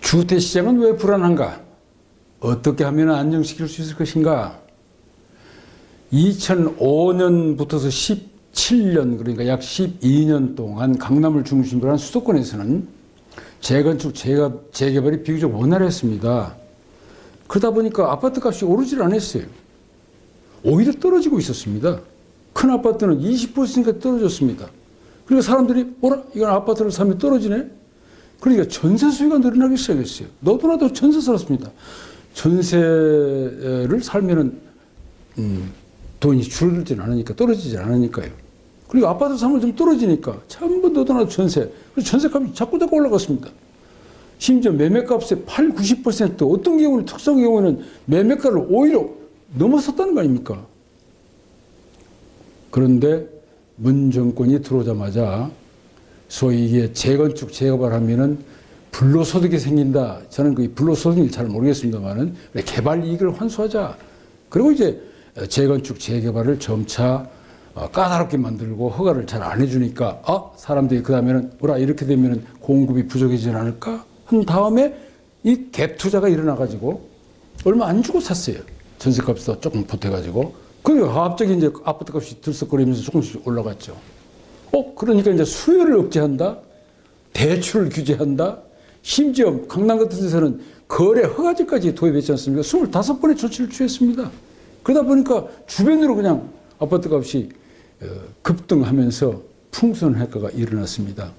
주택시장은 왜 불안한가? 어떻게 하면 안정시킬 수 있을 것인가? 2005년부터서 17년, 그러니까 약 12년 동안 강남을 중심으로 한 수도권에서는 재건축, 재개발이 비교적 원활했습니다. 그러다 보니까 아파트 값이 오르질 않았어요. 오히려 떨어지고 있었습니다. 큰 아파트는 20%까지 떨어졌습니다. 그러니까 사람들이 어라? 이건 아파트를 사면 떨어지네? 그러니까 전세 수요가 늘어나기 시작했어요. 너도 나도 전세 살았습니다. 전세를 살면은 돈이 줄지는 않으니까, 떨어지지 않으니까요. 그리고 아파트 사면 좀 떨어지니까 전부 너도 나도 전세. 그래서 전세값이 자꾸 올라갔습니다. 심지어 매매값의 8, 90% 어떤 경우는 특수한 경우는 매매가를 오히려 넘어섰다는 거 아닙니까? 그런데 문 정권이 들어오자마자 소위 이게 재건축, 재개발하면은 불로소득이 생긴다. 저는 그 불로소득인지 잘 모르겠습니다만은 개발 이익을 환수하자. 그리고 이제 재건축, 재개발을 점차 까다롭게 만들고 허가를 잘 안 해주니까 사람들이 그 다음에는 뭐라 이렇게 되면은 공급이 부족해지지 않을까 한 다음에 이 갭 투자가 일어나가지고 얼마 안 주고 샀어요. 전세값도 조금 보태가지고. 그러니까 갑자기 이제 아파트 값이 들썩거리면서 조금씩 올라갔죠. 그러니까 이제 수요를 억제한다, 대출을 규제한다, 심지어 강남 같은 데서는 거래 허가제까지 도입했지 않습니까? 25번의 조치를 취했습니다. 그러다 보니까 주변으로 그냥 아파트 값이 급등하면서 풍선 효과가 일어났습니다.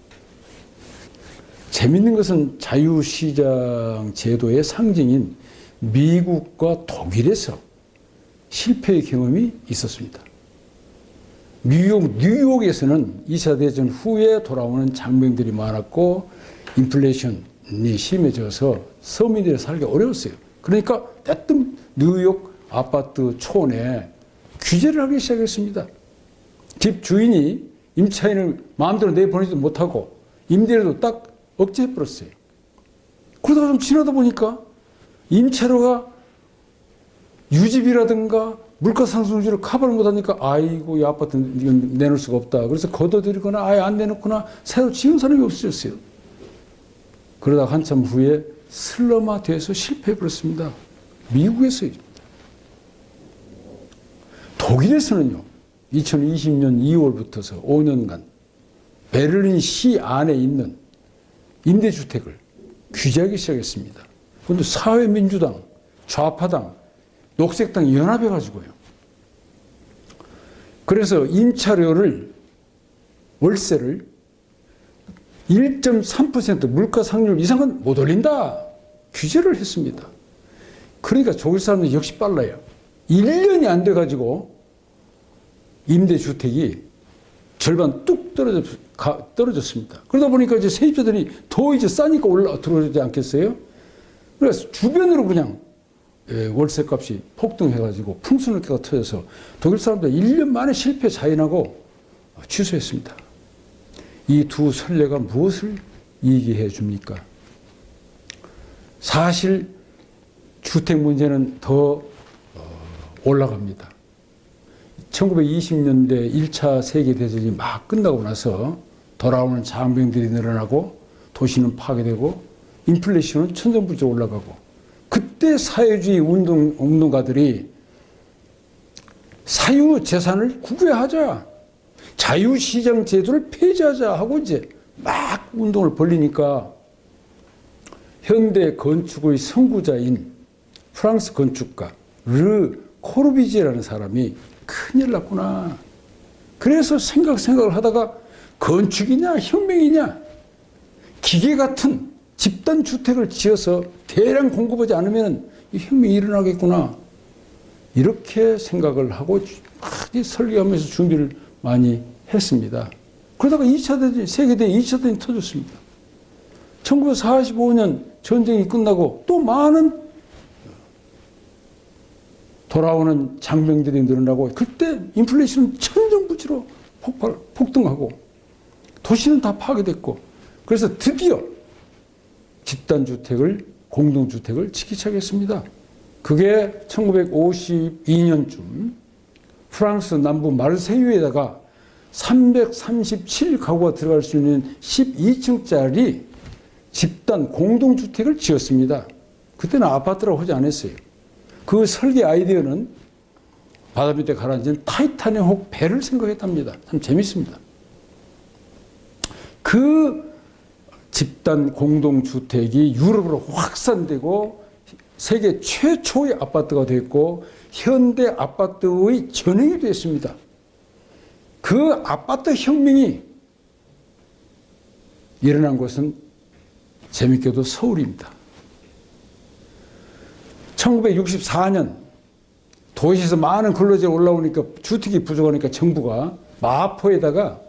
재밌는 것은 자유시장 제도의 상징인 미국과 독일에서 실패의 경험이 있었습니다. 뉴욕에서는 2차 대전 후에 돌아오는 장병들이 많았고 인플레이션이 심해져서 서민들이 살기 어려웠어요. 그러니까 대뜸 뉴욕 아파트 촌에 규제를 하기 시작했습니다. 집 주인이 임차인을 마음대로 내보내지도 못하고 임대료도 딱 억제해버렸어요. 그러다가 좀 지나다 보니까 임차료가 유지비라든가 물가 상승률을 커버를 못하니까 아이고 이 아파트는 이건 내놓을 수가 없다. 그래서 걷어들이거나 아예 안 내놓거나 새로 지은 사람이 없어졌어요. 그러다가 한참 후에 슬럼화돼서 실패해버렸습니다. 미국에서입니다. 독일에서는요. 2020년 2월부터서 5년간 베를린 시 안에 있는 임대주택을 규제하기 시작했습니다. 그런데 사회민주당, 좌파당, 녹색당이 연합해가지고요. 그래서 임차료를, 월세를 1.3% 물가 상률 이상은 못 올린다. 규제를 했습니다. 그러니까 독일 사람들이 역시 빨라요. 1년이 안 돼가지고 임대주택이 절반 뚝 떨어졌습니다. 그러다 보니까 이제 세입자들이 더 이제 싸니까 들어오지 않겠어요? 그래서 주변으로 그냥 월세값이 폭등해가지고 풍수능계가 터져서 독일 사람들 1년 만에 실패 자인하고 취소했습니다. 이 두 선례가 무엇을 얘기해 줍니까? 사실 주택 문제는 더 올라갑니다. 1920년대 1차 세계대전이 막 끝나고 나서 돌아오는 장병들이 늘어나고 도시는 파괴되고 인플레이션은 천정부지로 올라가고 그때 사회주의 운동가들이 사유재산을 국외화하자, 자유시장 제도를 폐지하자 하고 이제 막 운동을 벌리니까 현대 건축의 선구자인 프랑스 건축가 르 코르비지에라는 사람이 큰일 났구나. 그래서 생각을 하다가 건축이냐 혁명이냐 기계 같은 집단 주택을 지어서 대량 공급하지 않으면 이 혁명이 일어나겠구나. 이렇게 생각을 하고 설계하면서 준비를 많이 했습니다. 그러다가 2차 대전, 세계대전 2차 대전이 터졌습니다. 1945년 전쟁이 끝나고 또 많은 돌아오는 장병들이 늘어나고 그때 인플레이션은 천정부지로 폭등하고 도시는 다 파괴됐고 그래서 드디어 집단주택을 공동주택을 짓기 시작했습니다. 그게 1952년쯤 프랑스 남부 마르세유에다가 337가구가 들어갈 수 있는 12층짜리 집단 공동주택을 지었습니다. 그때는 아파트라고 하지 않았어요. 그 설계 아이디어는 바다 밑에 가라앉은 타이타닉 배를 생각했답니다. 참 재밌습니다. 그 집단 공동주택이 유럽으로 확산되고 세계 최초의 아파트가 됐고 현대 아파트의 전형이 됐습니다. 그 아파트 혁명이 일어난 곳은 재밌게도 서울입니다. 1964년 도시에서 많은 근로자가 올라오니까 주택이 부족하니까 정부가 마포에다가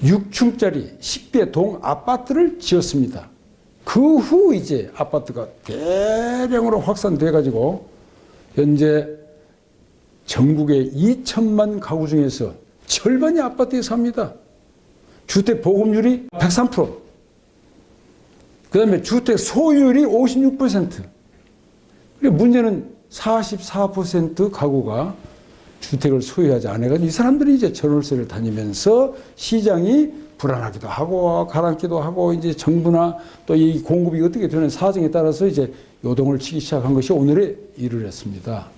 6층짜리 10개 동 아파트를 지었습니다. 그 후 이제 아파트가 대량으로 확산돼 가지고 현재 전국의 2천만 가구 중에서 절반이 아파트에 삽니다. 주택 보급률이 103%. 그 다음에 주택 소유율이 56%. 그리고 문제는 44% 가구가 주택을 소유하지 않아가지고 이 사람들이 이제 전월세를 다니면서 시장이 불안하기도 하고 가라앉기도 하고 이제 정부나 또 이 공급이 어떻게 되는 사정에 따라서 이제 요동을 치기 시작한 것이 오늘의 이르렀습니다.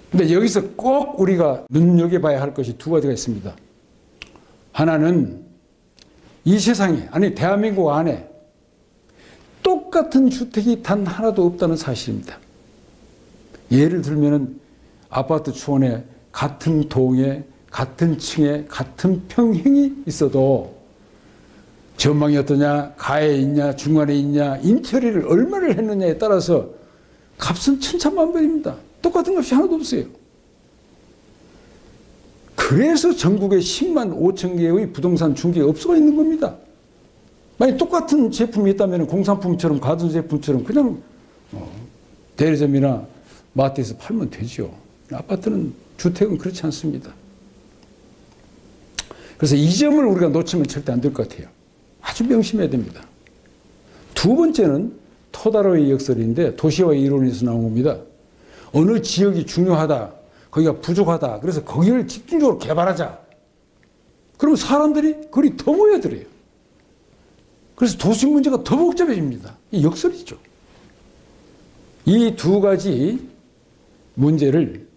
근데 여기서 꼭 우리가 눈여겨봐야 할 것이 두 가지가 있습니다. 하나는 이 세상에, 아니 대한민국 안에 똑같은 주택이 단 하나도 없다는 사실입니다. 예를 들면은 아파트 초원에 같은 동에 같은 층에 같은 평형이 있어도 전망이 어떠냐, 가에 있냐, 중간에 있냐, 인테리어를 얼마를 했느냐에 따라서 값은 천차만별입니다. 똑같은 값이 하나도 없어요. 그래서 전국에 10만 5천 개의 부동산 중개업소가 있는 겁니다. 만약 똑같은 제품이 있다면 공산품처럼 가전제품처럼 그냥 대리점이나 마트에서 팔면 되죠. 아파트는, 주택은 그렇지 않습니다. 그래서 이 점을 우리가 놓치면 절대 안 될 것 같아요. 아주 명심해야 됩니다. 두 번째는 토다로의 역설인데 도시화의 이론에서 나온 겁니다. 어느 지역이 중요하다, 거기가 부족하다, 그래서 거기를 집중적으로 개발하자. 그러면 사람들이 거기 더 모여들어요. 그래서 도시 문제가 더 복잡해집니다. 이 역설이죠. 이 두 가지 문제를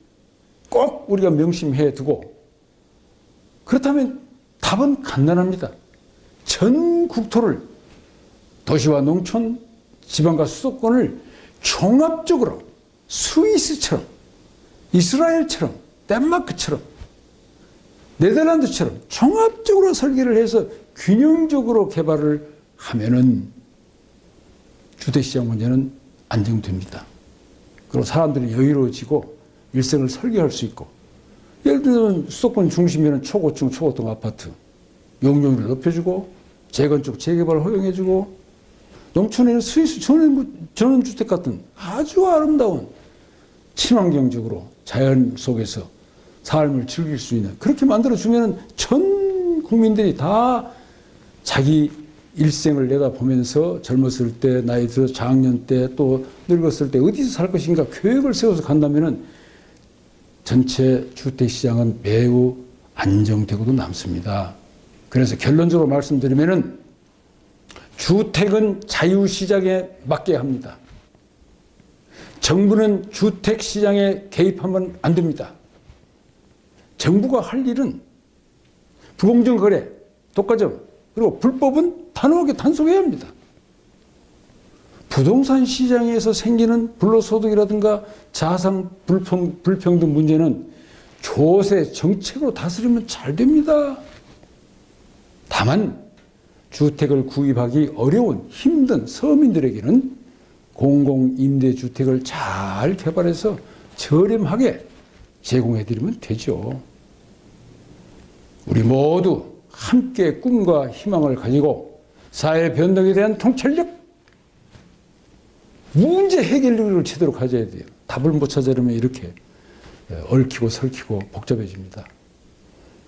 꼭 우리가 명심해 두고, 그렇다면 답은 간단합니다. 전 국토를, 도시와 농촌, 지방과 수도권을 종합적으로 스위스처럼, 이스라엘처럼, 덴마크처럼, 네덜란드처럼 종합적으로 설계를 해서 균형적으로 개발을 하면은 주택시장 문제는 안정됩니다. 그리고 사람들이 여유로워지고 일생을 설계할 수 있고, 예를 들면 수도권 중심에는 초고층, 초고등 아파트 용적률을 높여주고 재건축, 재개발을 허용해주고, 농촌에는 스위스 전원주택 같은 아주 아름다운 친환경적으로 자연 속에서 삶을 즐길 수 있는, 그렇게 만들어주면 전 국민들이 다 자기 일생을 내다보면서 젊었을 때, 나이 들어 장년 때, 또 늙었을 때 어디서 살 것인가 계획을 세워서 간다면 전체 주택시장은 매우 안정되고도 남습니다. 그래서 결론적으로 말씀드리면 주택은 자유시장에 맡겨야 합니다. 정부는 주택시장에 개입하면 안 됩니다. 정부가 할 일은 부공정 거래, 독과점, 그리고 불법은 단호하게 단속해야 합니다. 부동산 시장에서 생기는 불로소득이라든가 자산 불평등 문제는 조세 정책으로 다스리면 잘 됩니다. 다만 주택을 구입하기 어려운 힘든 서민들에게는 공공임대주택을 잘 개발해서 저렴하게 제공해드리면 되죠. 우리 모두 함께 꿈과 희망을 가지고 사회 변동에 대한 통찰력, 문제 해결력을 제대로 가져야 돼요. 답을 못 찾으려면 이렇게 얽히고 설키고 복잡해집니다.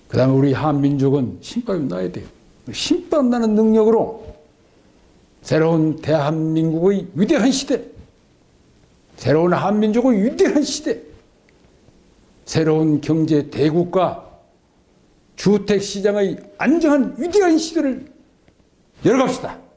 그 다음에 우리 한민족은 신밥이 나야 돼요. 신밥 나는 능력으로 새로운 대한민국의 위대한 시대, 새로운 한민족의 위대한 시대, 새로운 경제 대국가, 주택시장의 안정한 위대한 시대를 열어갑시다.